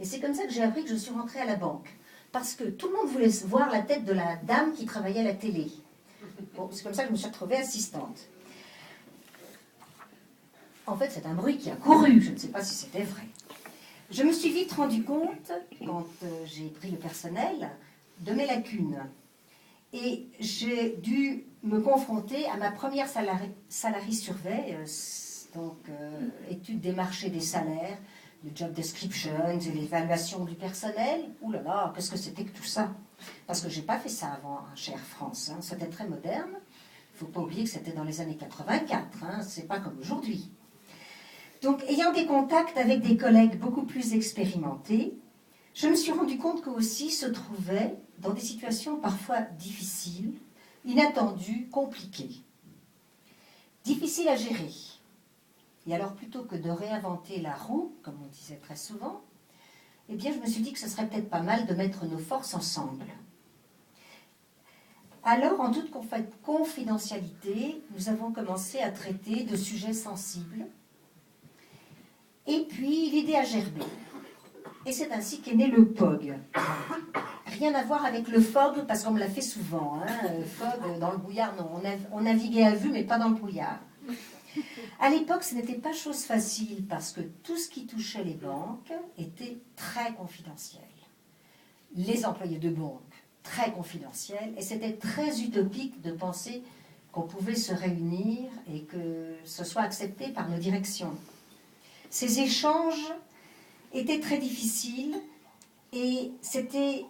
Et c'est comme ça que j'ai appris que je suis rentrée à la banque. Parce que tout le monde voulait voir la tête de la dame qui travaillait à la télé. Bon, c'est comme ça que je me suis retrouvée assistante. En fait, c'est un bruit qui a couru. Je ne sais pas si c'était vrai. Je me suis vite rendu compte, quand j'ai pris le personnel, de mes lacunes. Et j'ai dû me confronter à ma première salarié surveille, étude des marchés des salaires, le job descriptions et l'évaluation du personnel. Ouh là là, qu'est-ce que c'était que tout ça? Parce que je n'ai pas fait ça avant, hein, chez Air France. Hein. C'était très moderne. Il ne faut pas oublier que c'était dans les années 84. Hein. Ce n'est pas comme aujourd'hui. Donc, ayant des contacts avec des collègues beaucoup plus expérimentés, je me suis rendu compte qu'eux aussi se trouvaient dans des situations parfois difficiles, inattendues, compliquées. Difficiles à gérer. Et alors, plutôt que de réinventer la roue, comme on disait très souvent, eh bien, je me suis dit que ce serait peut-être pas mal de mettre nos forces ensemble. Alors, en toute confidentialité, nous avons commencé à traiter de sujets sensibles. Et puis, l'idée a gerbé. Et c'est ainsi qu'est né le POG. Rien à voir avec le FOG, parce qu'on me l'a fait souvent. Hein. FOG, dans le brouillard, non. On naviguait à vue, mais pas dans le brouillard. À l'époque, ce n'était pas chose facile, parce que tout ce qui touchait les banques était très confidentiel. Les employés de banque, très confidentiels. Et c'était très utopique de penser qu'on pouvait se réunir et que ce soit accepté par nos directions. Ces échanges étaient très difficiles et c'était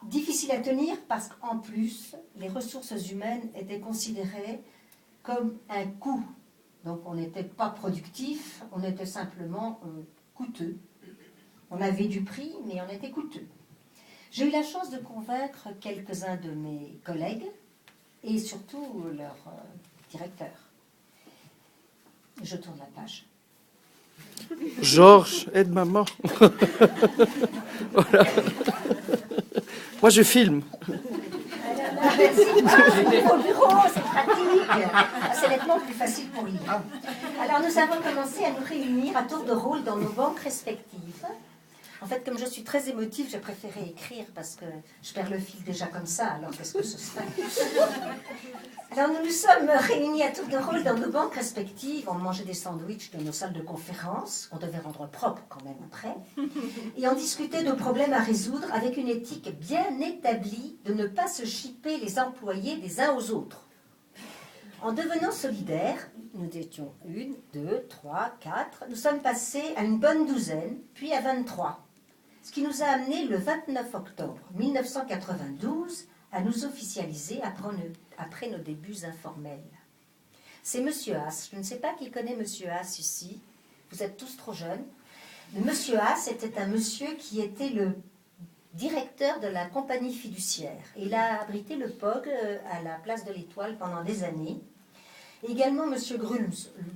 difficile à tenir parce qu'en plus, les ressources humaines étaient considérées comme un coût. Donc on n'était pas productif, on était simplement coûteux. On avait du prix, mais on était coûteux. J'ai eu la chance de convaincre quelques-uns de mes collègues et surtout leur directeur. Je tourne la page. Georges, aide maman. Voilà. Moi, je filme. Merci. Au bureau, c'est pratique. C'est nettement plus facile pour lire. Alors, nous avons commencé à nous réunir à tour de rôle dans nos banques respectives. En fait, comme je suis très émotive, j'ai préféré écrire parce que je perds le fil déjà comme ça. Alors, qu'est-ce que ce serait? Alors, nous nous sommes réunis à tour de rôle dans nos banques respectives. On mangeait des sandwichs dans nos salles de conférence, qu'on devait rendre propre quand même après. Et on discutait de problèmes à résoudre avec une éthique bien établie de ne pas se chipper les employés des uns aux autres. En devenant solidaires, nous étions 1, 2, 3, 4. Nous sommes passés à une bonne douzaine, puis à 23. Ce qui nous a amené le 29 octobre 1992 à nous officialiser après nos débuts informels. C'est M. Haas. Je ne sais pas qui connaît M. Haas ici. Vous êtes tous trop jeunes. M. Haas était un monsieur qui était le directeur de la compagnie fiduciaire. Il a abrité le POG à la place de l'Étoile pendant des années. Et également M. Grulms,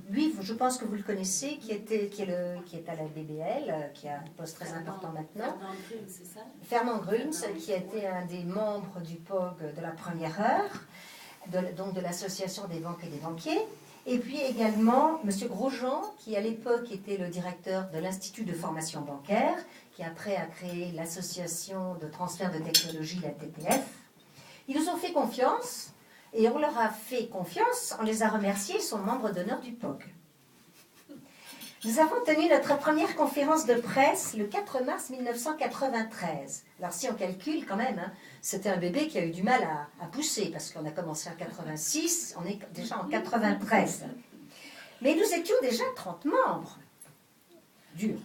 lui, je pense que vous le connaissez, qui est à la BBL, qui a un poste très important maintenant. Fernand Grulms, c'est ça? Fernand Grulms, qui a été un des membres du POG de la première heure, donc de l'Association des banques et des banquiers. Et puis également M. Grosjean, qui à l'époque était le directeur de l'Institut de formation bancaire, qui après a créé l'Association de transfert de technologie, la TTF. Ils nous ont fait confiance. Et on leur a fait confiance, on les a remerciés, ils sont membres d'honneur du POG. Nous avons tenu notre première conférence de presse le 4 mars 1993. Alors si on calcule quand même, hein, c'était un bébé qui a eu du mal à pousser, parce qu'on a commencé en 86, on est déjà en 93. Mais nous étions déjà 30 membres. Dur.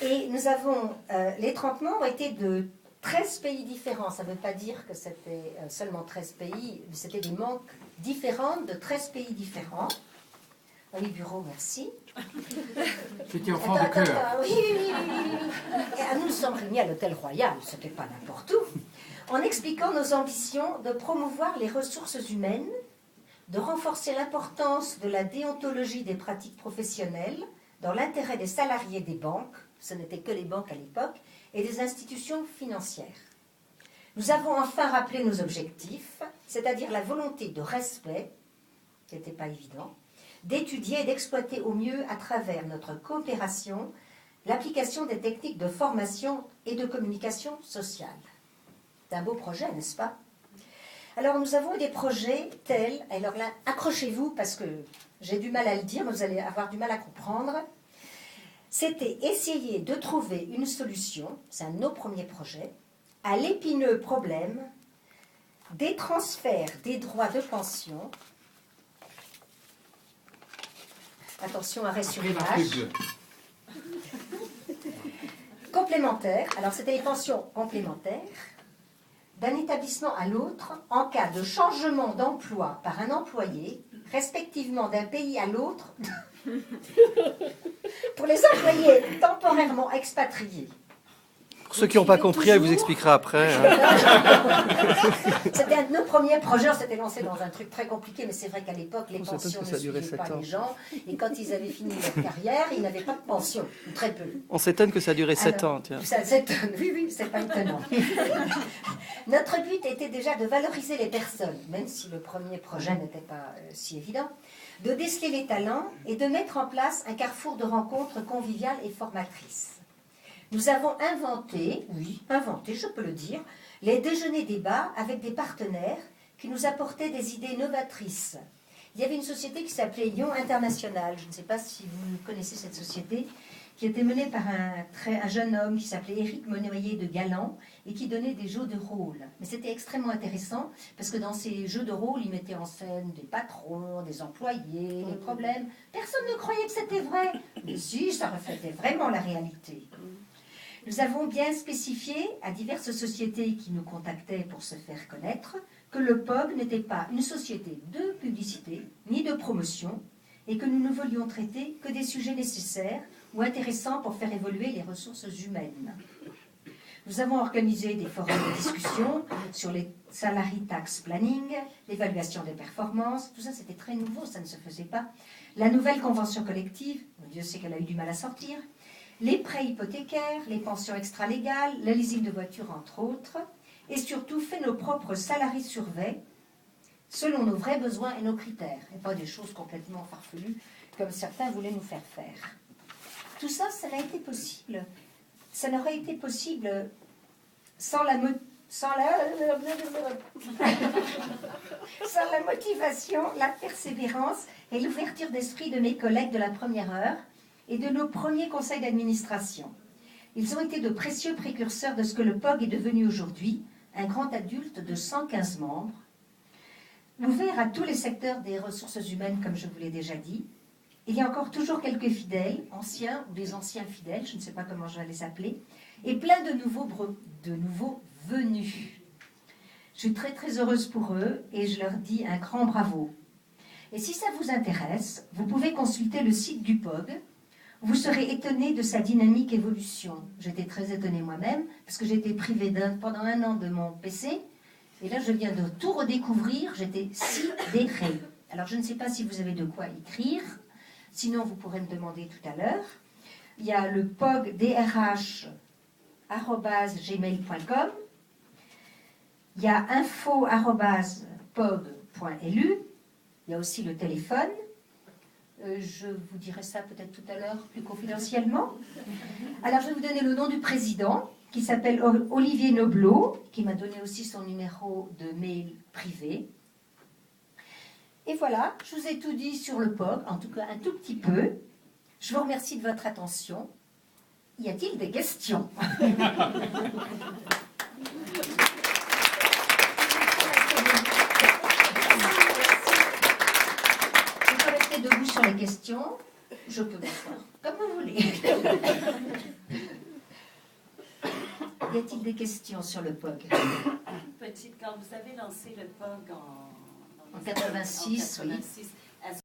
Et nous avons, les 30 membres étaient de 13 pays différents, ça ne veut pas dire que c'était seulement 13 pays, mais c'était des banques différentes de 13 pays différents. Oui, bureau, merci. C'était enfant de cœur. Oui. Et nous sommes réunis à l'Hôtel Royal, ce n'était pas n'importe où, en expliquant nos ambitions de promouvoir les ressources humaines, de renforcer l'importance de la déontologie des pratiques professionnelles dans l'intérêt des salariés des banques, ce n'était que les banques à l'époque, et des institutions financières. Nous avons enfin rappelé nos objectifs, c'est-à-dire la volonté de respect, qui n'était pas évident, d'étudier et d'exploiter au mieux à travers notre coopération l'application des techniques de formation et de communication sociale. C'est un beau projet, n'est-ce pas? Alors, nous avons des projets tels, alors là, accrochez-vous parce que j'ai du mal à le dire, mais vous allez avoir du mal à comprendre. C'était essayer de trouver une solution, c'est un de nos premiers projets, à l'épineux problème des transferts des droits de pension. Attention, arrêt sur image. Complémentaires, alors c'était les pensions complémentaires, d'un établissement à l'autre en cas de changement d'emploi par un employé, respectivement d'un pays à l'autre, pour les employés temporairement expatriés. Pour ceux qui n'ont pas compris, elle vous expliquera après. C'était un de nos premiers projets, on s'était lancé dans un truc très compliqué, mais c'est vrai qu'à l'époque, les On pensions ne s'étonne que ça suivaient durait pas 7 ans. les gens, et quand ils avaient fini leur carrière, ils n'avaient pas de pension, ou très peu. On s'étonne que ça a duré 7 Alors, ans. Tiens. Ça s'étonne, oui, c'est pas étonnant. Notre but était déjà de valoriser les personnes, même si le premier projet n'était pas si évident, de déceler les talents et de mettre en place un carrefour de rencontres conviviales et formatrices. Nous avons inventé, je peux le dire, les déjeuners-débats avec des partenaires qui nous apportaient des idées novatrices. Il y avait une société qui s'appelait Lyon International, je ne sais pas si vous connaissez cette société, qui était menée par un jeune homme qui s'appelait Éric Monnoyer de Galant et qui donnait des jeux de rôle. Mais c'était extrêmement intéressant parce que dans ces jeux de rôle, il mettait en scène des patrons, des employés, des problèmes. Personne ne croyait que c'était vrai. Mais si, ça reflétait vraiment la réalité. Nous avons bien spécifié à diverses sociétés qui nous contactaient pour se faire connaître que le POG n'était pas une société de publicité ni de promotion et que nous ne voulions traiter que des sujets nécessaires ou intéressants pour faire évoluer les ressources humaines. Nous avons organisé des forums de discussion sur les salary tax planning, l'évaluation des performances, tout ça c'était très nouveau, ça ne se faisait pas. La nouvelle convention collective, Dieu sait qu'elle a eu du mal à sortir, les prêts hypothécaires, les pensions extra-légales, le leasing de voitures entre autres, et surtout fait nos propres salariés surveillés selon nos vrais besoins et nos critères, et pas des choses complètement farfelues comme certains voulaient nous faire faire. Tout ça, ça n'a été possible. Ça n'aurait été possible sans la motivation, la persévérance et l'ouverture d'esprit de mes collègues de la première heure et de nos premiers conseils d'administration. Ils ont été de précieux précurseurs de ce que le POG est devenu aujourd'hui, un grand adulte de 115 membres, ouvert à tous les secteurs des ressources humaines, comme je vous l'ai déjà dit. Il y a encore toujours quelques fidèles, anciens ou des anciens fidèles, je ne sais pas comment je vais les appeler, et plein de nouveaux venus. Je suis très très heureuse pour eux et je leur dis un grand bravo. Et si ça vous intéresse, vous pouvez consulter le site du POG. Vous serez étonné de sa dynamique évolution. J'étais très étonnée moi-même parce que j'étais privée pendant un an de mon PC et là je viens de tout redécouvrir, j'étais sidérée. Alors je ne sais pas si vous avez de quoi écrire, sinon vous pourrez me demander tout à l'heure. Il y a le pogdrh@gmail.com, il y a info@pog.lu, il y a aussi le téléphone. Je vous dirai ça peut-être tout à l'heure, plus confidentiellement. Alors, je vais vous donner le nom du président, qui s'appelle Olivier Noblot, qui m'a donné aussi son numéro de mail privé. Et voilà, je vous ai tout dit sur le POG, en tout cas un tout petit peu. Je vous remercie de votre attention. Y a-t-il des questions ? Debout sur les questions, je peux m'asseoir comme vous voulez. Y a-t-il des questions sur le POG ? Petite, quand vous avez lancé le POG en 86, oui.